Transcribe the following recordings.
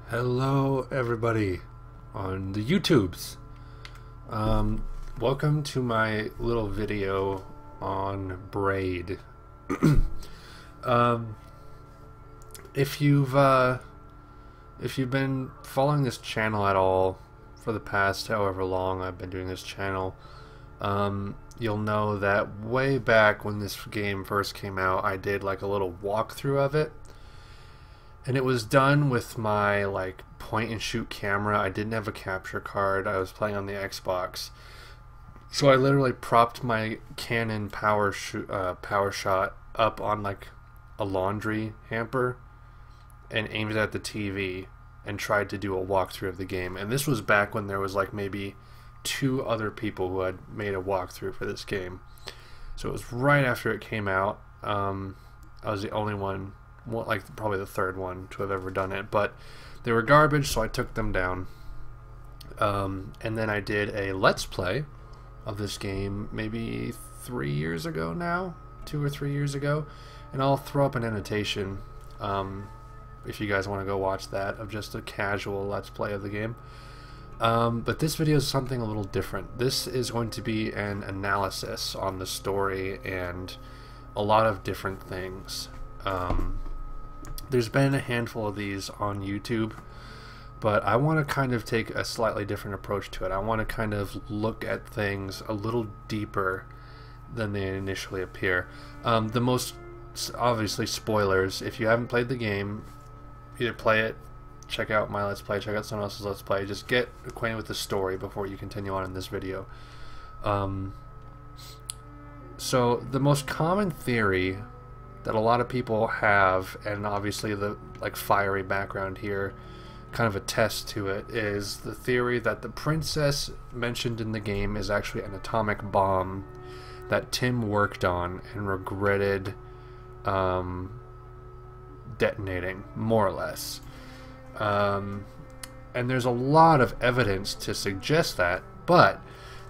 Hello everybody on the YouTubes. Welcome to my little video on Braid. um, if you've been following this channel at all for the past however long I've been doing this channel, you'll know that way back when this game first came out, I did like a little walkthrough of it. And it was done with my like point and shoot camera. I didn't have a capture card. I was playing on the Xbox, so I literally propped my Canon power shot up on like a laundry hamper and aimed it at the TV and tried to do a walkthrough of the game. And this was back when there was like maybe 2 other people who had made a walkthrough for this game. So it was right after it came out. I was the only one. Like probably the 3rd one to have ever done it, but they were garbage, so I took them down. And then I did a Let's Play of this game maybe 3 years ago now, 2 or 3 years ago, and I'll throw up an annotation if you guys want to go watch that, of just a casual Let's Play of the game. But this video is something a little different. This is going to be an analysis on the story and a lot of different things. There's been a handful of these on YouTube, but I want to kind of take a slightly different approach to it. I want to kind of look at things a little deeper than they initially appear. The most obviously spoilers. If you haven't played the game, either play it, check out my Let's Play, check out someone else's Let's Play. Just get acquainted with the story before you continue on in this video. So the most common theory that a lot of people have, and obviously the like fiery background here kind of attests to it, is the theory that the princess mentioned in the game is actually an atomic bomb that Tim worked on and regretted detonating, more or less. And there's a lot of evidence to suggest that, but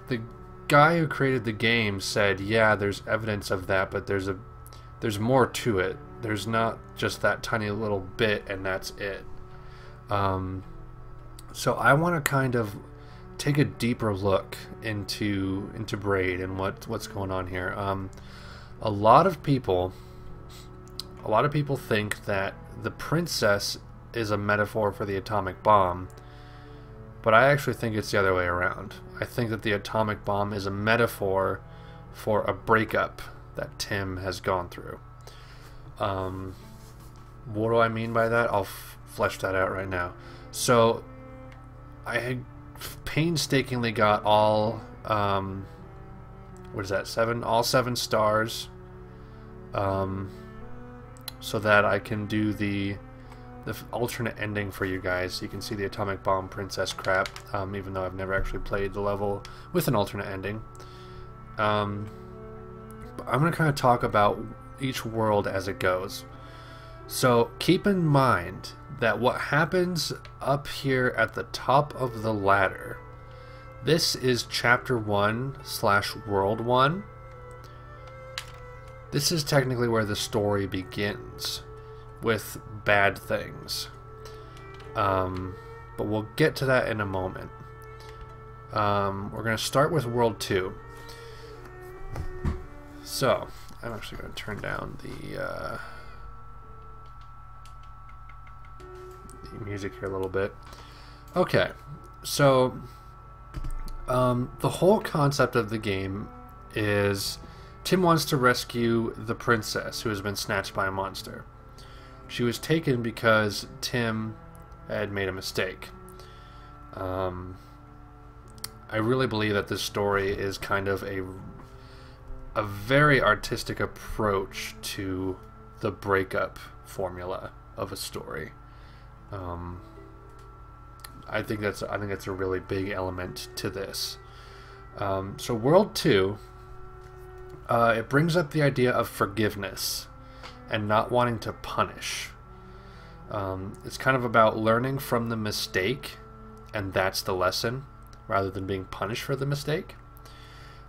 the guy who created the game said, yeah, there's evidence of that, but there's more to it. There's not just that tiny little bit and that's it. So I want to kind of take a deeper look into Braid and what's going on here. A lot of people think that the princess is a metaphor for the atomic bomb, but I actually think it's the other way around. I think that the atomic bomb is a metaphor for a breakup that Tim has gone through. What do I mean by that? I'll flesh that out right now. So I had painstakingly got all what is that, all 7 stars, so that I can do the alternate ending for you guys. You can see the atomic bomb princess crap, even though I've never actually played the level with an alternate ending. I'm going to kind of talk about each world as it goes. So keep in mind that what happens up here at the top of the ladder, this is chapter 1 / world 1. This is technically where the story begins with bad things. But we'll get to that in a moment. We're going to start with world 2. So, I'm actually going to turn down the music here a little bit. Okay, so the whole concept of the game is Tim wants to rescue the princess who has been snatched by a monster. She was taken because Tim had made a mistake. I really believe that this story is kind of a very artistic approach to the breakup formula of a story. I think that's a really big element to this. So World 2, it brings up the idea of forgiveness and not wanting to punish. It's kind of about learning from the mistake, and that's the lesson, rather than being punished for the mistake.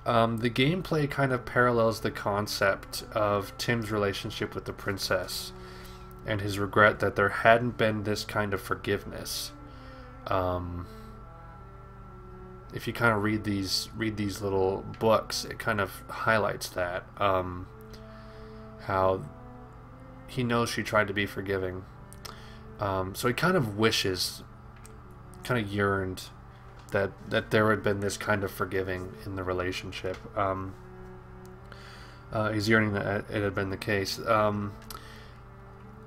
The gameplay kind of parallels the concept of Tim's relationship with the princess and his regret that there hadn't been this kind of forgiveness. If you kind of read these little books, it kind of highlights that, how he knows she tried to be forgiving, so he kind of wishes, kind of yearned that there had been this kind of forgiving in the relationship. He's yearning that it had been the case.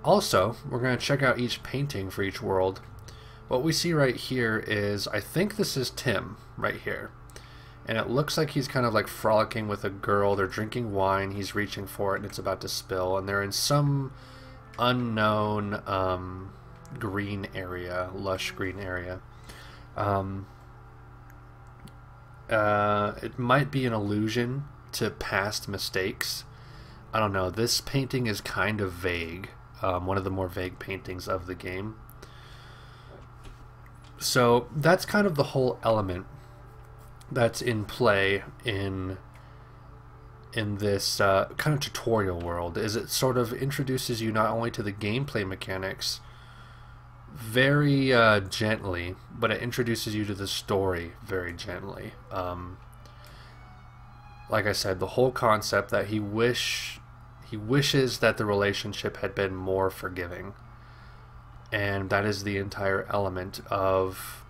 Also, we're going to check out each painting for each world. What we see right here is, I think this is Tim right here. And it looks like he's kind of like frolicking with a girl. They're drinking wine. He's reaching for it and it's about to spill. And they're in some unknown green area, lush green area. It might be an allusion to past mistakes. I don't know. This painting is kind of vague. One of the more vague paintings of the game. So that's kind of the whole element that's in play in this kind of tutorial world. Is it sort of introduces you not only to the gameplay mechanics very gently, but it introduces you to the story very gently. Like I said, the whole concept that he wishes that the relationship had been more forgiving. And that is the entire element of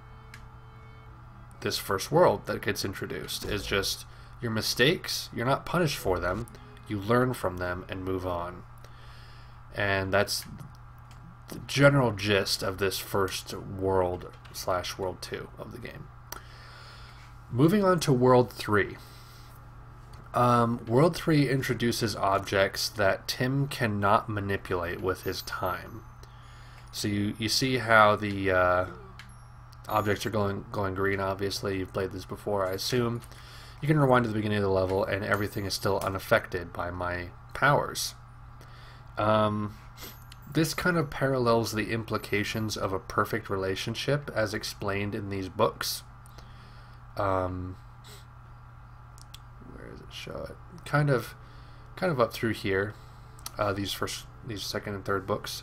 this first world that gets introduced. Is just your mistakes, you're not punished for them, you learn from them and move on. And that's the general gist of this first world / world 2 of the game. Moving on to world 3. World 3 introduces objects that Tim cannot manipulate with his time. So you see how the objects are going green. Obviously, you've played this before, I assume. You can rewind to the beginning of the level, and everything is still unaffected by my powers. This kind of parallels the implications of a perfect relationship, as explained in these books. Where does it show it? Kind of up through here. These second and third books.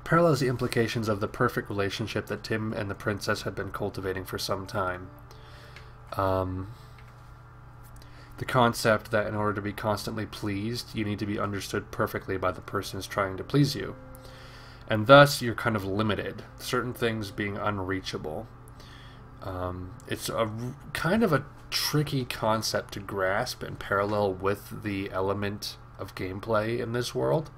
Parallels the implications of the perfect relationship that Tim and the princess had been cultivating for some time. The concept that in order to be constantly pleased, you need to be understood perfectly by the person who's trying to please you. And thus, you're kind of limited, certain things being unreachable. It's a kind of a tricky concept to grasp and parallel with the element of gameplay in this world.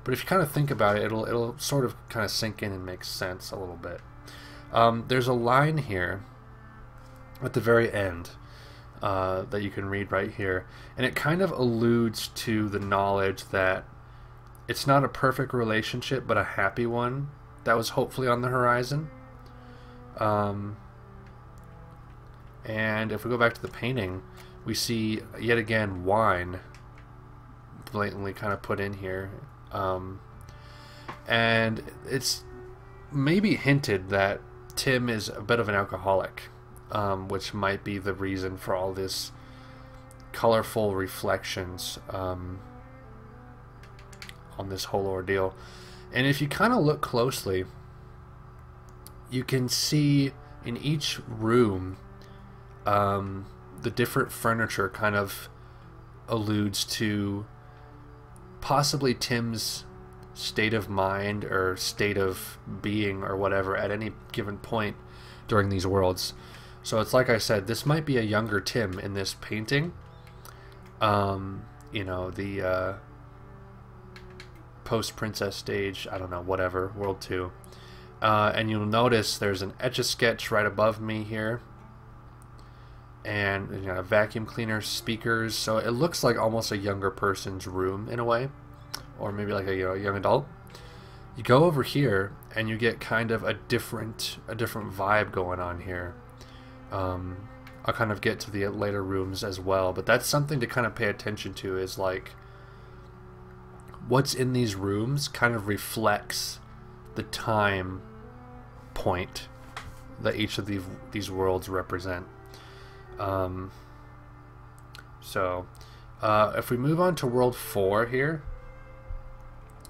But if you kind of think about it, it'll sort of kind of sink in and make sense a little bit. There's a line here at the very end that you can read right here, and it kind of alludes to the knowledge that it's not a perfect relationship, but a happy one that was hopefully on the horizon. And if we go back to the painting, we see yet again wine blatantly kind of put in here. And it's maybe hinted that Tim is a bit of an alcoholic, which might be the reason for all this colorful reflections on this whole ordeal. And if you kind of look closely, you can see in each room the different furniture kind of alludes to possibly Tim's state of mind or state of being or whatever at any given point during these worlds. So it's like I said, this might be a younger Tim in this painting. You know, the post-princess stage, I don't know, whatever, world 2. And you'll notice there's an Etch-a-Sketch right above me here. And you know, vacuum cleaner, speakers, so it looks like almost a younger person's room in a way, or maybe like a young adult. You go over here and you get kind of a different vibe going on here. I'll kind of get to the later rooms as well, but that's something to kind of pay attention to, is like what's in these rooms kind of reflects the time point that each of these worlds represent. If we move on to World 4 here,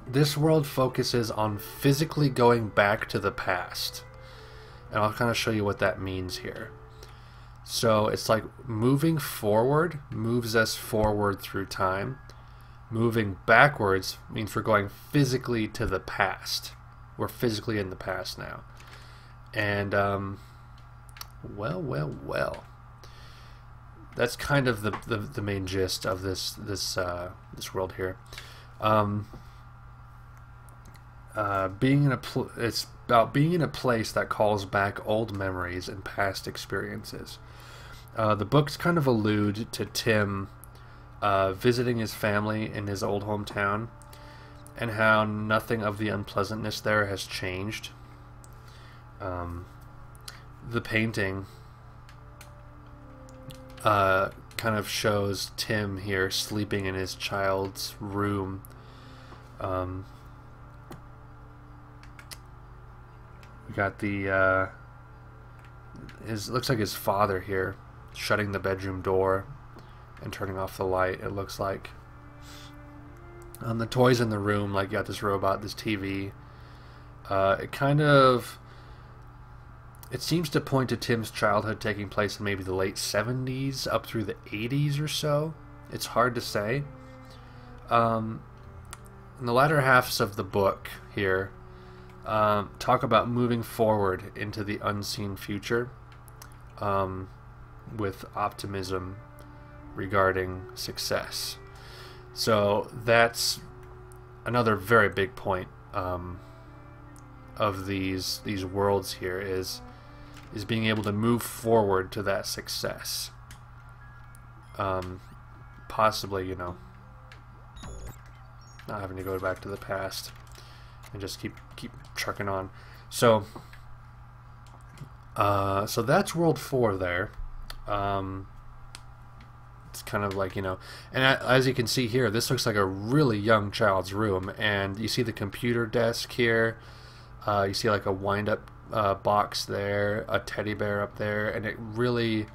This world focuses on physically going back to the past. And I'll kind of show you what that means here. So it's like moving forward moves us forward through time. Moving backwards means we're going physically to the past. We're physically in the past now. And, well. That's kind of the main gist of this world here. It's about being in a place that calls back old memories and past experiences. The books kind of allude to Tim visiting his family in his old hometown, and how nothing of the unpleasantness there has changed. The painting kind of shows Tim here sleeping in his child's room. We got the looks like his father here shutting the bedroom door and turning off the light, it looks like. The toys in the room, like you got this robot, this TV. It seems to point to Tim's childhood taking place in maybe the late 70s up through the 80s or so. It's hard to say. In the latter halves of the book here, talk about moving forward into the unseen future with optimism regarding success. So that's another very big point of these worlds here is being able to move forward to that success. Possibly, you know, not having to go back to the past and just keep trucking on. So so that's World 4 there. It's kind of like, you know, and as you can see here, this looks like a really young child's room, and you see the computer desk here. You see like a wind-up box there, a teddy bear up there, and it really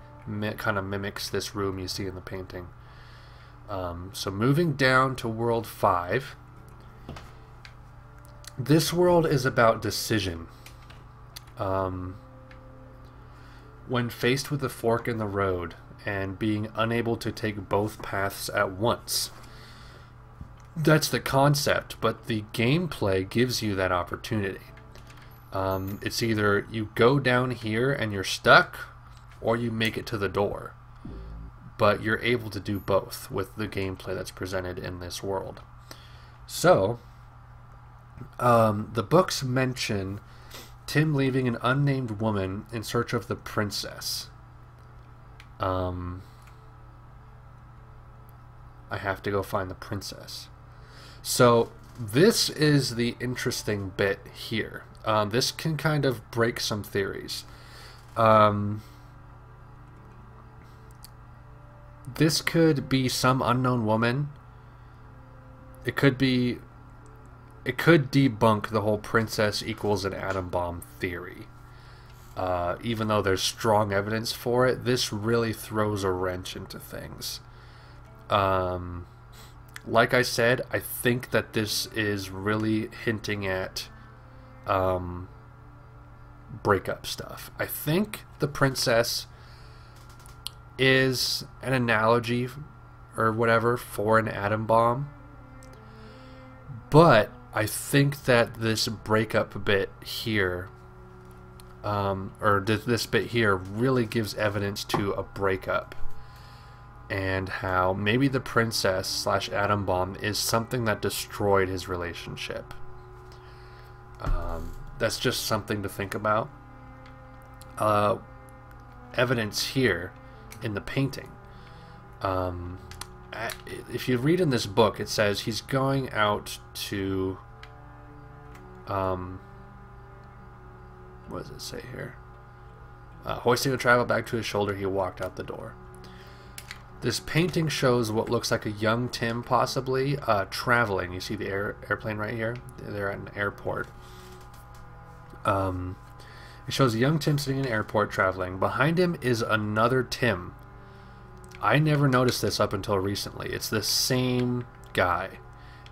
kind of mimics this room you see in the painting. So moving down to World 5. This world is about decision. When faced with a fork in the road and being unable to take both paths at once. That's the concept, but the gameplay gives you that opportunity. It's either you go down here and you're stuck, or you make it to the door. But you're able to do both with the gameplay that's presented in this world. So, the books mention Tim leaving an unnamed woman in search of the princess. I have to go find the princess. So this is the interesting bit here. This can kind of break some theories. This could be some unknown woman. It could debunk the whole princess equals an atom bomb theory. Even though there's strong evidence for it, this really throws a wrench into things. Like I said, I think that this is really hinting at breakup stuff. I think the princess is an analogy or whatever for an atom bomb. But I think that this breakup bit here, or this bit here, really gives evidence to a breakup, and how maybe the princess slash atom bomb is something that destroyed his relationship. That's just something to think about. Evidence here in the painting. If you read in this book, it says he's going out to what does it say here? Hoisting a travel bag to his shoulder, he walked out the door. This painting shows what looks like a young Tim, possibly, traveling. You see the airplane right here? They're at an airport. It shows a young Tim sitting in an airport traveling. Behind him is another Tim. I never noticed this up until recently. It's the same guy.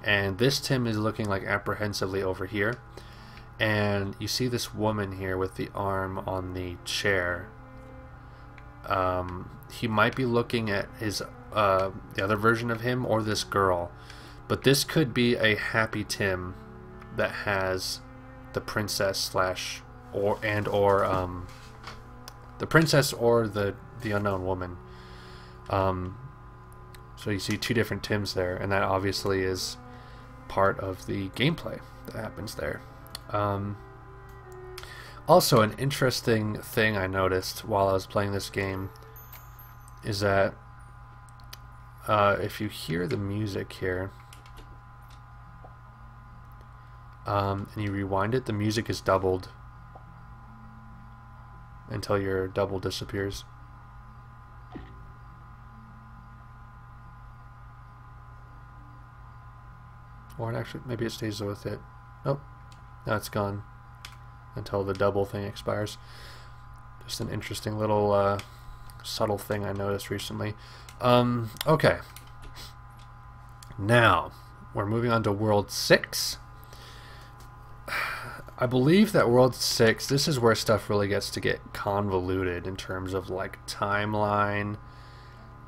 And this Tim is looking like apprehensively over here. And you see this woman here with the arm on the chair. He might be looking at his the other version of him or this girl. But this could be a happy Tim that has the princess slash or the princess or the unknown woman. So you see two different Tims there, and that obviously is part of the gameplay that happens there. Also, an interesting thing I noticed while I was playing this game is that if you hear the music here and you rewind it, the music is doubled until your double disappears. Or actually, maybe it stays with it. Nope, now it's gone until the double thing expires. Just an interesting little subtle thing I noticed recently. Okay, now we're moving on to World 6. I believe that World 6, this is where stuff really gets to get convoluted in terms of like timeline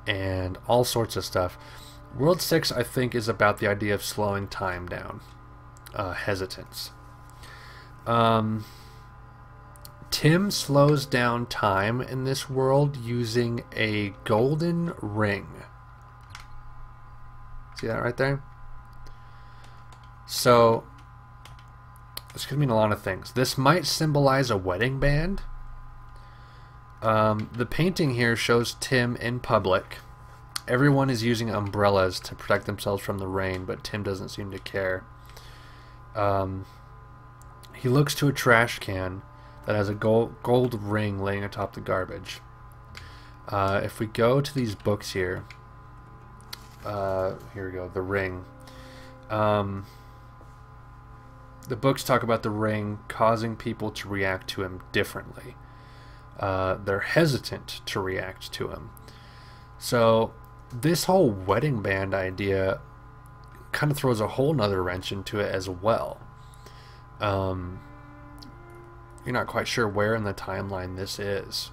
and all sorts of stuff. World 6, I think, is about the idea of slowing time down. Hesitance. Tim slows down time in this world using a golden ring. See that right there? So, this could mean a lot of things. This might symbolize a wedding band. The painting here shows Tim in public. Everyone is using umbrellas to protect themselves from the rain, but Tim doesn't seem to care. He looks to a trash can that has a gold ring laying atop the garbage. If we go to these books here, here we go, the ring. The books talk about the ring causing people to react to him differently. They're hesitant to react to him. So this whole wedding band idea kind of throws a whole nother wrench into it as well. You're not quite sure where in the timeline this is.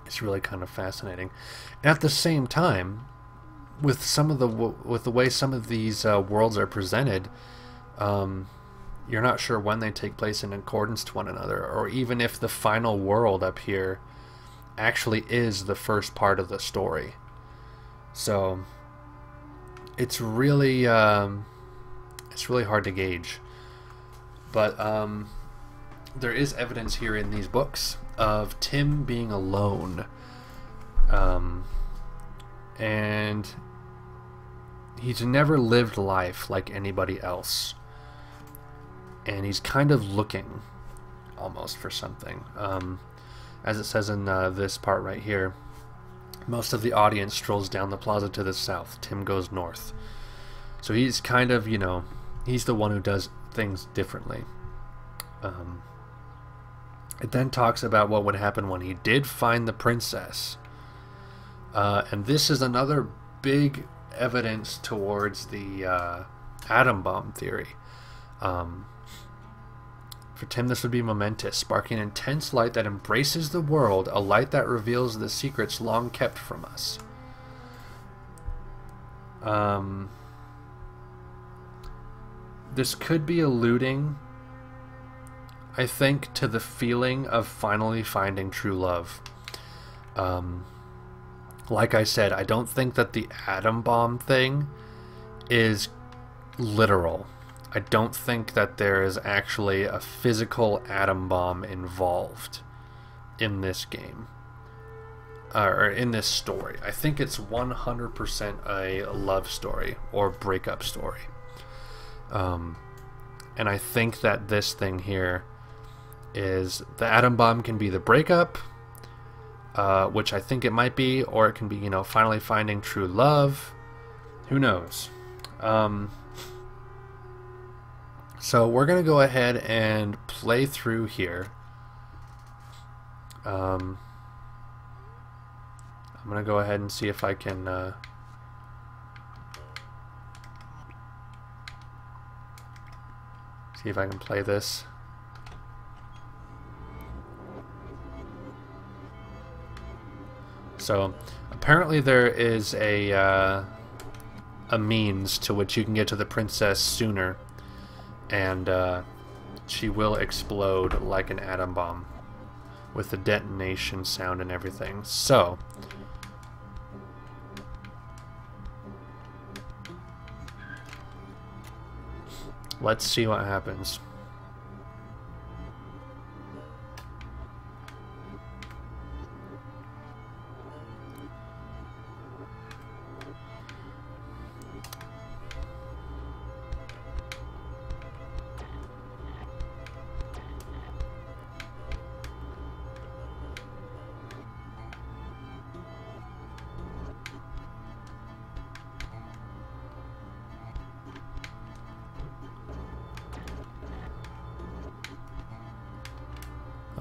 It's really kind of fascinating. And at the same time, with the way some of these worlds are presented, you're not sure when they take place in accordance to one another, or even if the final world up here actually is the first part of the story. So it's really hard to gauge. But there is evidence here in these books of Tim being alone, and he's never lived life like anybody else, and he's kind of looking almost for something. As it says in this part right here, most of the audience strolls down the plaza to the south. Tim goes north. So he's kind of, you know, he's the one who does things differently. It then talks about what would happen when he did find the princess. And this is another big evidence towards the atom bomb theory. For Tim, this would be momentous, sparking an intense light that embraces the world, a light that reveals the secrets long kept from us. This could be alluding, I think, to the feeling of finally finding true love. Like I said, I don't think that the atom bomb thing is literal. I don't think that there is actually a physical atom bomb involved in this game, or in this story. I think it's 100% a love story or breakup story. And I think that this thing here is the atom bomb can be the breakup, which I think it might be, or it can be, you know, finally finding true love. Who knows? So we're going to go ahead and play through here. I'm going to go ahead and see if I can See if I can play this. So apparently there is a means to which you can get to the princess sooner, and she will explode like an atom bomb with the detonation sound and everything. So let's see what happens.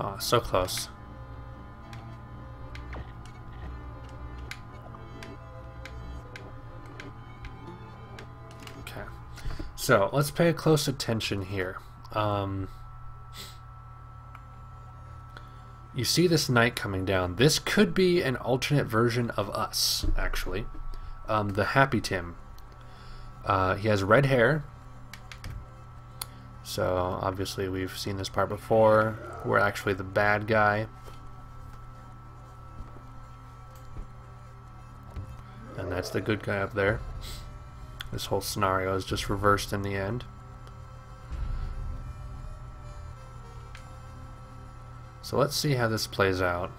Oh, so close. Okay. So, let's pay close attention here. You see this knight coming down. This could be an alternate version of us, actually. The Happy Tim. He has red hair. So, obviously, we've seen this part before. We're actually the bad guy. And that's the good guy up there. This whole scenario is just reversed in the end. So let's see how this plays out.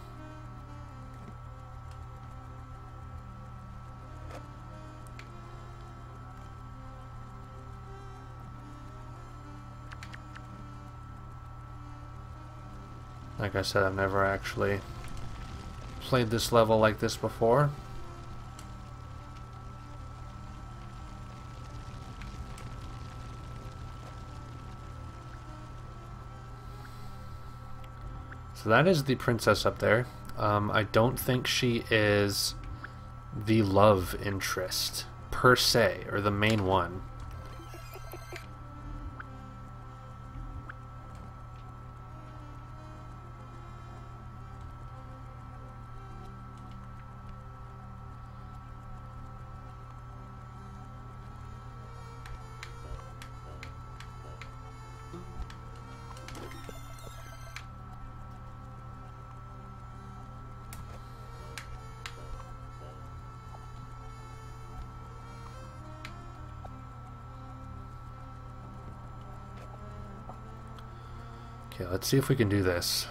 Like I said, I've never actually played this level like this before. So that is the princess up there. I don't think she is the love interest, per se, or the main one. Okay, let's see if we can do this.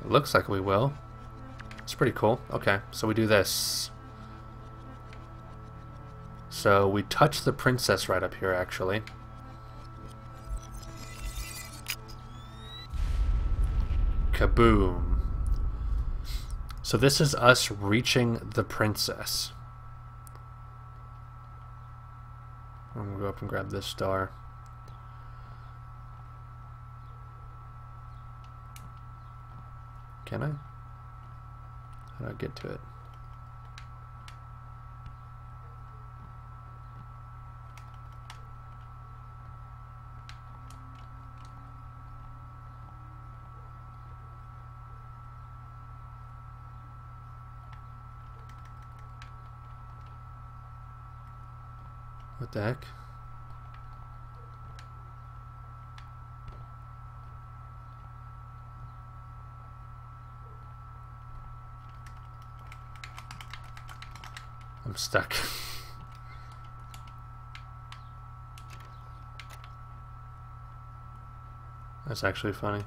It looks like we will. It's pretty cool. Okay, so we do this. So we touch the princess right up here, actually. Kaboom. So this is us reaching the princess. I'm gonna go up and grab this star. Can I? How do I get to it? What the heck? I'm stuck. That's actually funny.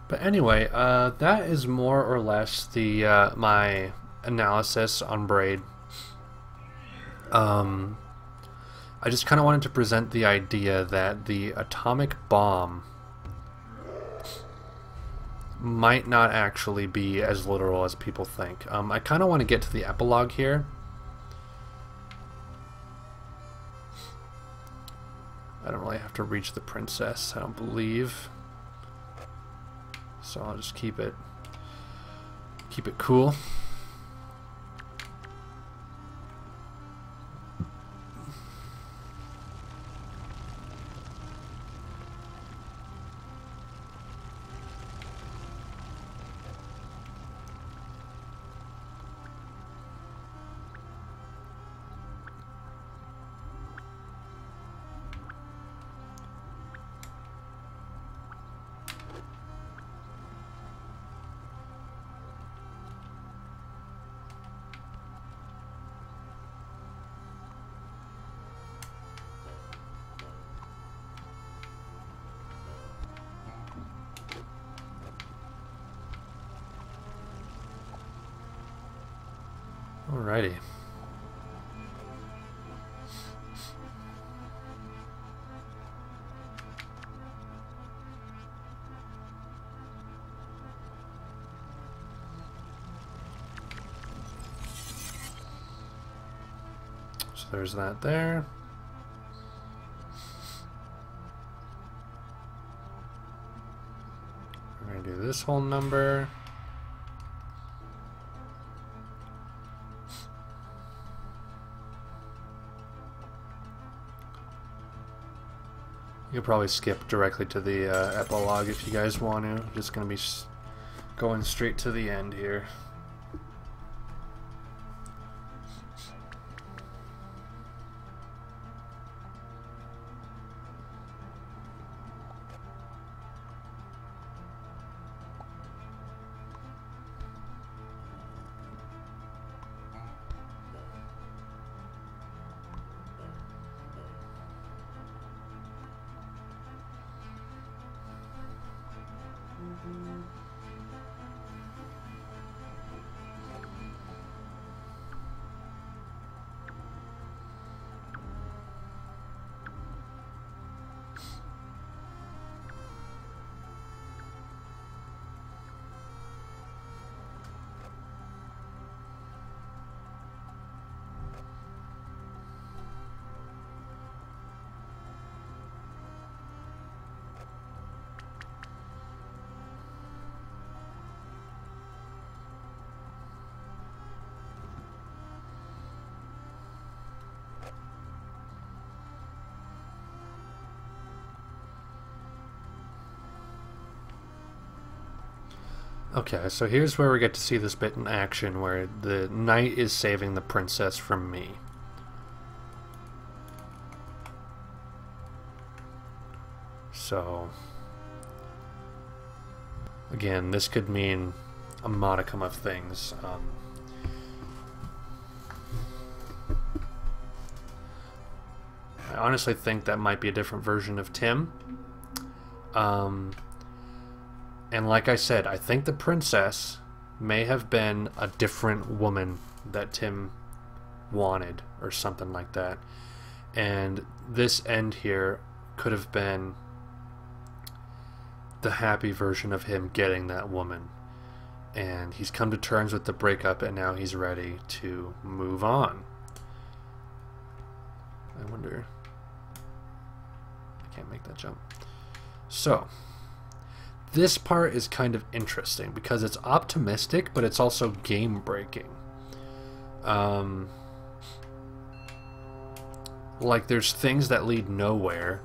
But anyway, that is more or less the my analysis on Braid. I just kind of wanted to present the idea that the atomic bomb might not actually be as literal as people think. I kind of want to get to the epilogue here. I don't really have to reach the princess, I don't believe. So I'll just keep it cool. Alrighty. So there's that there. We're going to do this whole number. You'll probably skip directly to the epilogue if you guys want to. I'm just going to be going straight to the end here. Okay, so here's where we get to see this bit in action, where the knight is saving the princess from me. So, again, this could mean a modicum of things. I honestly think that might be a different version of Tim. And like I said, I think the princess may have been a different woman that Tim wanted, or something like that. And this end here could have been the happy version of him getting that woman. And he's come to terms with the breakup, and now he's ready to move on. I wonder... I can't make that jump. So... this part is kind of interesting because it's optimistic, but it's also game-breaking. Like, there's things that lead nowhere.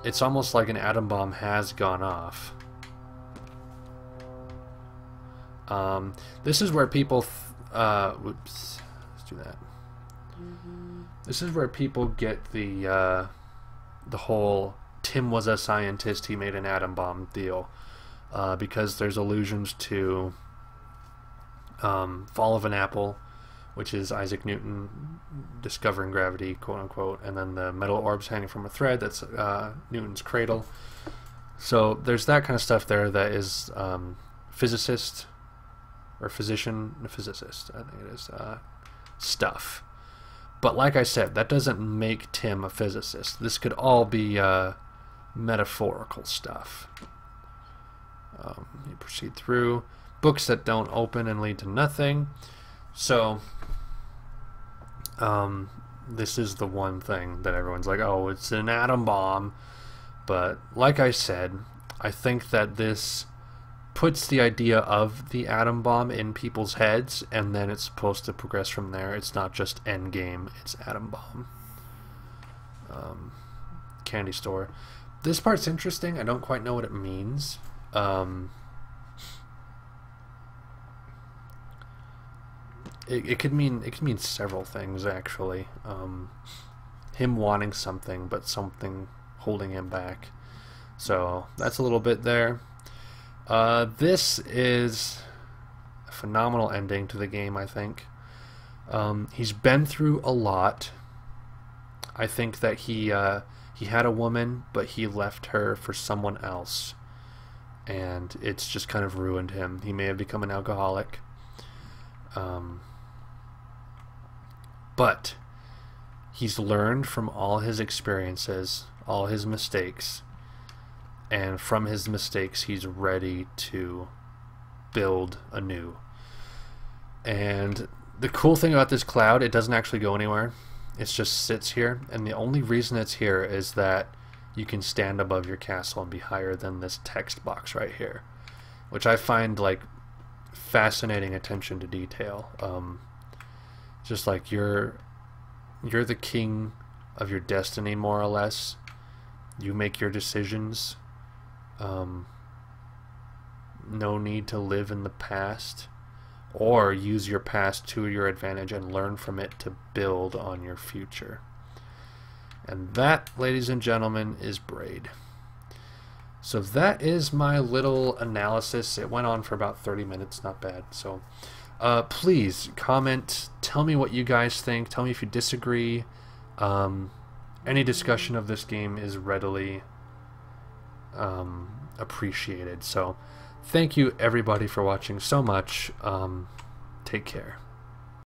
It's almost like an atom bomb has gone off. This is where people... whoops. Let's do that. This is where people get the whole... Tim was a scientist, he made an atom bomb deal, because there's allusions to Fall of an Apple, which is Isaac Newton discovering gravity, quote unquote, and then the metal orbs hanging from a thread, that's Newton's cradle. So there's that kind of stuff there that is physicist, or physician, physicist, I think it is, stuff. But like I said, that doesn't make Tim a physicist. This could all be metaphorical stuff. You proceed through books that don't open and lead to nothing. So this is the one thing that everyone's like, oh, it's an atom bomb. But like I said, I think that this puts the idea of the atom bomb in people's heads, and then it's supposed to progress from there. It's not just endgame, it's atom bomb. Candy store. This part's interesting. I don't quite know what it means. It could mean several things, actually. Him wanting something, but something holding him back. So that's a little bit there. This is a phenomenal ending to the game, I think. He's been through a lot. I think that he had a woman, but he left her for someone else, and it's just kind of ruined him. He may have become an alcoholic. But he's learned from all his experiences, all his mistakes, and from his mistakes he's ready to build anew. And the cool thing about this cloud, it doesn't actually go anywhere. It just sits here, and the only reason it's here is that you can stand above your castle and be higher than this text box right here, which I find like fascinating attention to detail. Just like you're the king of your destiny, more or less. You make your decisions. No need to live in the past, or use your past to your advantage and learn from it to build on your future. And that, ladies and gentlemen, is Braid. So that is my little analysis. It went on for about 30 minutes, not bad. So please comment, tell me what you guys think, tell me if you disagree. Any discussion of this game is readily appreciated. So thank you everybody for watching so much. Take care.